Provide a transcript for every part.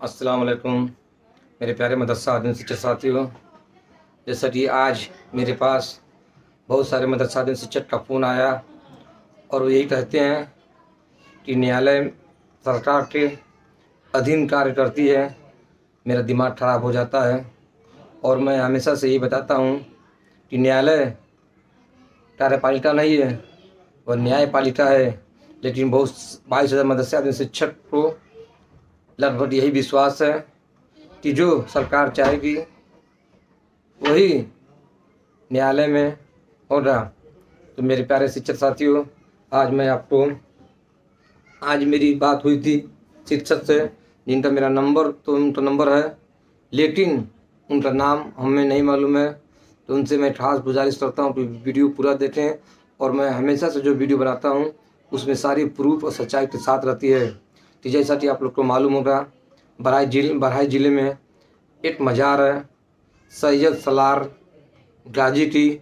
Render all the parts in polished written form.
अस्सलाम वालेकुम मेरे प्यारे मदरसा दिन शिक्षक साथियों। जैसा कि आज मेरे पास बहुत सारे मदरसा दिन शिक्षक का फ़ोन आया और वो यही कहते हैं कि न्यायालय सरकार के अधीन कार्य करती है। मेरा दिमाग ख़राब हो जाता है और मैं हमेशा से यही बताता हूँ कि न्यायालय कार्यपालिका नहीं है, वह न्यायपालिका है। लेकिन बहुत 22,000 मदरसा दिन शिक्षक को लगभग यही विश्वास है कि जो सरकार चाहेगी वही न्यायालय में होगा। तो मेरे प्यारे शिक्षक साथियों, आज मेरी बात हुई थी शिक्षक से जिनका मेरा नंबर तो उनका नंबर है, लेकिन उनका नाम हमें नहीं मालूम है। तो उनसे मैं खास गुजारिश करता हूँ कि वीडियो पूरा देखें और मैं हमेशा से जो वीडियो बनाता हूँ उसमें सारी प्रूफ और सच्चाई के साथ रहती है। तो जैसा कि आप लोग को मालूम होगा, बहराइच ज़िले में एक मज़ार है सैयद सलार गाजी की,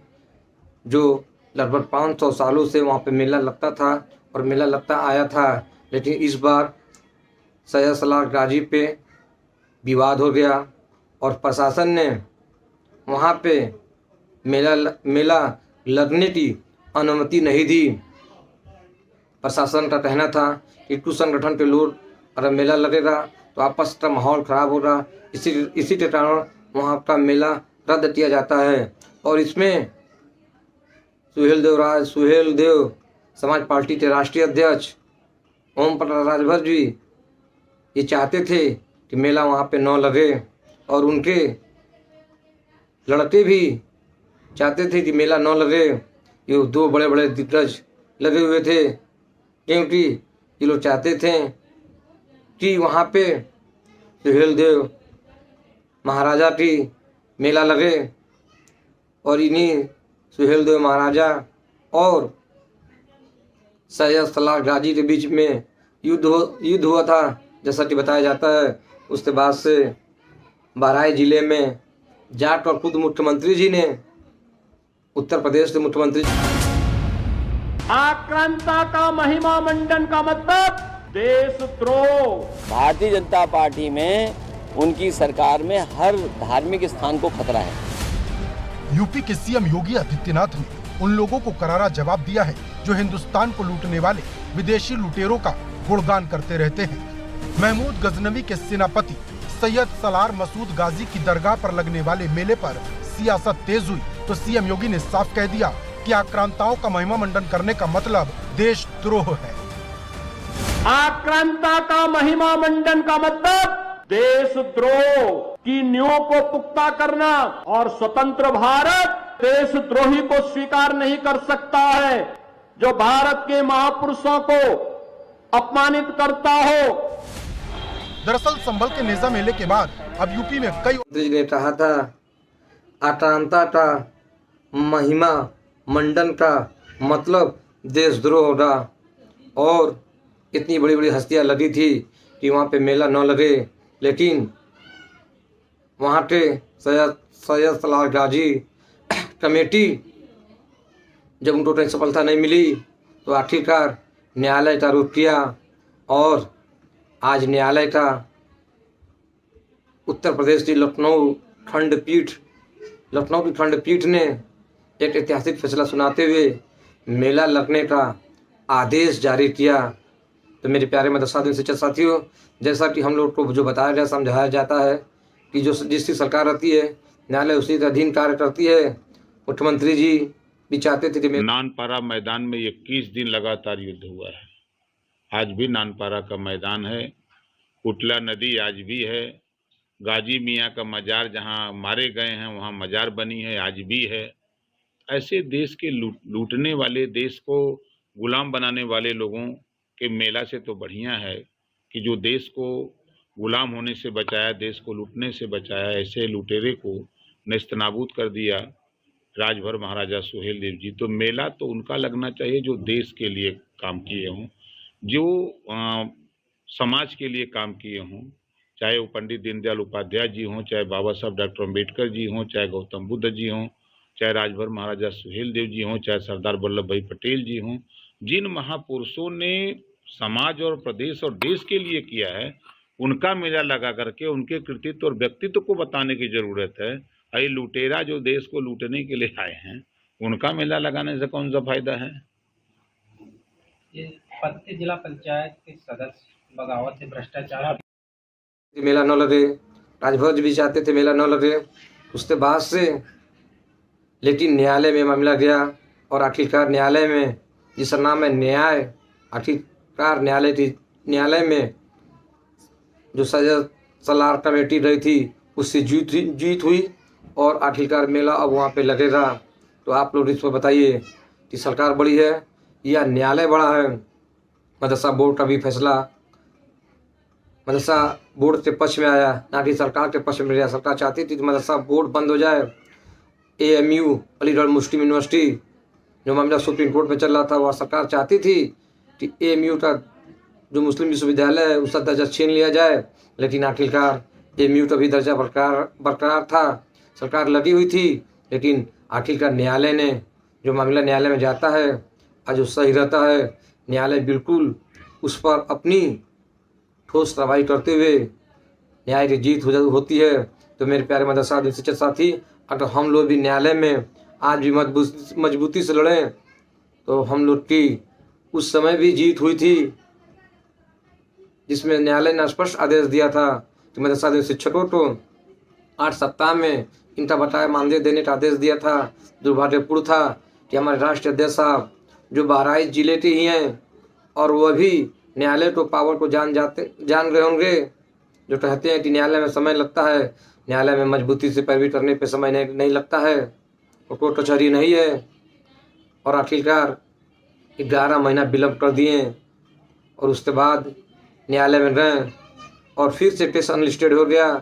जो लगभग 500 सालों से वहाँ पे मेला लगता था और मेला लगता आया था। लेकिन इस बार सैयद सलार गाजी पे विवाद हो गया और प्रशासन ने वहाँ पे मेला लगने की अनुमति नहीं दी। प्रशासन का कहना था कि कुछ संगठन के लोग अगर मेला लगेगा तो आपस का माहौल ख़राब होगा, इसी के कारण वहाँ का मेला रद्द किया जाता है। और इसमें सुहेल देव समाज पार्टी के राष्ट्रीय अध्यक्ष ओम प्रकाश राजभर जी ये चाहते थे कि मेला वहाँ पे न लगे और उनके लड़के भी चाहते थे कि मेला न लगे। ये दो बड़े बड़े दिग्गज लगे हुए थे क्योंकि ये लोग चाहते थे कि वहाँ पे सुहेल देव महाराजा की मेला लगे और इन्हीं सुहेल देव महाराजा और सैयद सलार गाजी के बीच में युद्ध हुआ था जैसा कि बताया जाता है। उसके बाद से बहराइच ज़िले में जाकर खुद मुख्यमंत्री जी ने, उत्तर प्रदेश के मुख्यमंत्री, आक्रांता का महिमा मंडन का मतलब देशद्रोह। भारतीय जनता पार्टी में उनकी सरकार में हर धार्मिक स्थान को खतरा है। यूपी के सीएम योगी आदित्यनाथ ने उन लोगों को करारा जवाब दिया है जो हिंदुस्तान को लूटने वाले विदेशी लुटेरों का गुणगान करते रहते हैं। महमूद गजनवी के सेनापति सैयद सलार मसूद गाजी की दरगाह पर लगने वाले मेले पर सियासत तेज हुई तो सीएम योगी ने साफ कह दिया कि आक्रांताओं का महिमा मंडन करने का मतलब देशद्रोह है। आक्रांता का महिमा मंडन का मतलब देशद्रोह की नींव को पुख्ता करना और स्वतंत्र भारत देशद्रोही को स्वीकार नहीं कर सकता है जो भारत के महापुरुषों को अपमानित करता हो। दरअसल संभल के नेजा मेले के बाद अब यूपी में कई ने कहा था आक्रांता का महिमा मंडन का मतलब देशद्रोह होगा और इतनी बड़ी बड़ी हस्तियां लगी थी कि वहाँ पे मेला न लगे। लेकिन वहाँ के सैयद सलार गाजी कमेटी जब उनको कहीं सफलता नहीं मिली तो आखिरकार न्यायालय का रुख किया और आज न्यायालय का उत्तर प्रदेश की लखनऊ की खंडपीठ ने एक ऐतिहासिक फैसला सुनाते हुए मेला लगने का आदेश जारी किया। तो मेरे प्यारे मदरसा दिन शिक्षक साथियों, जैसा कि हम लोग को जो बताया गया समझाया जाता है कि जो जिसकी सरकार रहती है न्यायालय उसी के अधीन कार्य करती है। मुख्यमंत्री जी भी चाहते थे कि नानपारा मैदान में 21 दिन लगातार युद्ध हुआ है। आज भी नानपारा का मैदान है, कुटला नदी आज भी है, गाजी मियाँ का मजार जहाँ मारे गए हैं वहाँ मजार बनी है आज भी है। ऐसे देश के लूटने वाले, देश को गुलाम बनाने वाले लोगों के मेला से तो बढ़िया है कि जो देश को गुलाम होने से बचाया, देश को लूटने से बचाया, ऐसे लुटेरे को नेस्तनाबूद कर दिया राजभर महाराजा सुहेल देव जी। तो मेला तो उनका लगना चाहिए जो देश के लिए काम किए हों, जो समाज के लिए काम किए हों, चाहे वो पंडित दीनदयाल उपाध्याय जी हों, चाहे बाबा साहब डॉक्टर अम्बेडकर जी हों, चाहे गौतम बुद्ध जी हों, चाहे राजभर महाराजा सुहेल देव जी हों, चाहे सरदार वल्लभ भाई पटेल जी हों। जिन महापुरुषों ने समाज और प्रदेश और देश के लिए किया है उनका मेला लगा करके उनके कृतित्व और व्यक्तित्व को बताने की जरूरत है। ये लुटेरा जो देश को लूटने के लिए आए हैं, उनका मेला लगाने से कौन सा फायदा है? ये पत्ती जिला पंचायत के सदस्य बगावत से भ्रष्टाचार मेला न लगे, राजभर भी चाहते थे मेला न लगे। उसके बाद से लेकिन न्यायालय में मामला गया और आखिरकार न्यायालय में, जिसका नाम है न्याय, आखिरकार न्यायालय में जो सलाह कमेटी रही थी उससे जीत हुई और आखिरकार मेला अब वहाँ पे लगेगा। तो आप लोग इस पर बताइए कि सरकार बड़ी है या न्यायालय बड़ा है? मदरसा बोर्ड का भी फैसला मदरसा बोर्ड के पक्ष में आया, ना कि सरकार के पक्ष में गया। सरकार चाहती थी कि मदरसा बोर्ड बंद हो जाए। AMU अलीगढ़ मुस्लिम यूनिवर्सिटी जो मामला सुप्रीम कोर्ट में चल रहा था, वह सरकार चाहती थी कि AMU का जो मुस्लिम विश्वविद्यालय है उसका दर्जा छीन लिया जाए, लेकिन आखिरकार AMU का भी दर्जा बरकरार था। सरकार लगी हुई थी, लेकिन आखिरकार न्यायालय ने, जो मामला न्यायालय में जाता है आज जो सही रहता है, न्यायालय बिल्कुल उस पर अपनी ठोस कार्रवाई करते हुए न्याय की जीत होती है। तो मेरे प्यारे मदरसा शिक्षक साथी, अगर हम लोग भी न्यायालय में आज भी मजबूती से लड़ें तो हम लोग की उस समय भी जीत हुई थी, जिसमें न्यायालय ने स्पष्ट आदेश दिया था कि मदरसा शिक्षकों को 8 सप्ताह में इनका बकाया मानदेय देने का आदेश दिया था। दुर्भाग्यपूर्ण था कि हमारे राष्ट्रीय अध्यक्ष साहब जो बहराइच जिले के ही हैं और वह भी न्यायालय को पावर को जान गए होंगे, जो कहते हैं कि न्यायालय में समय लगता है। न्यायालय में मजबूती से पैरवी करने पे समय नहीं लगता है, और कोर्ट कचहरी नहीं है। और आखिरकार 11 महीना विलम्ब कर दिए और उसके बाद न्यायालय में गए और फिर से केस अनलिस्टेड हो गया।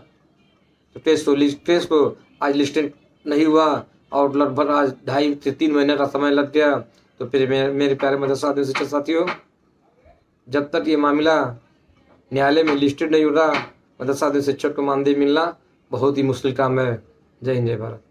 तो केस को आज लिस्टेड नहीं हुआ और लगभग आज 2.5 से 3 महीने का समय लग गया। तो फिर मेरे प्यारे मदरसा शिक्षक साथियों, जब तक ये मामला न्यायालय में लिस्टेड नहीं होगा, मदरसा शिक्षक को मानदेय मिलना बहुत ही मुश्किल काम है। जय हिंद, जय भारत।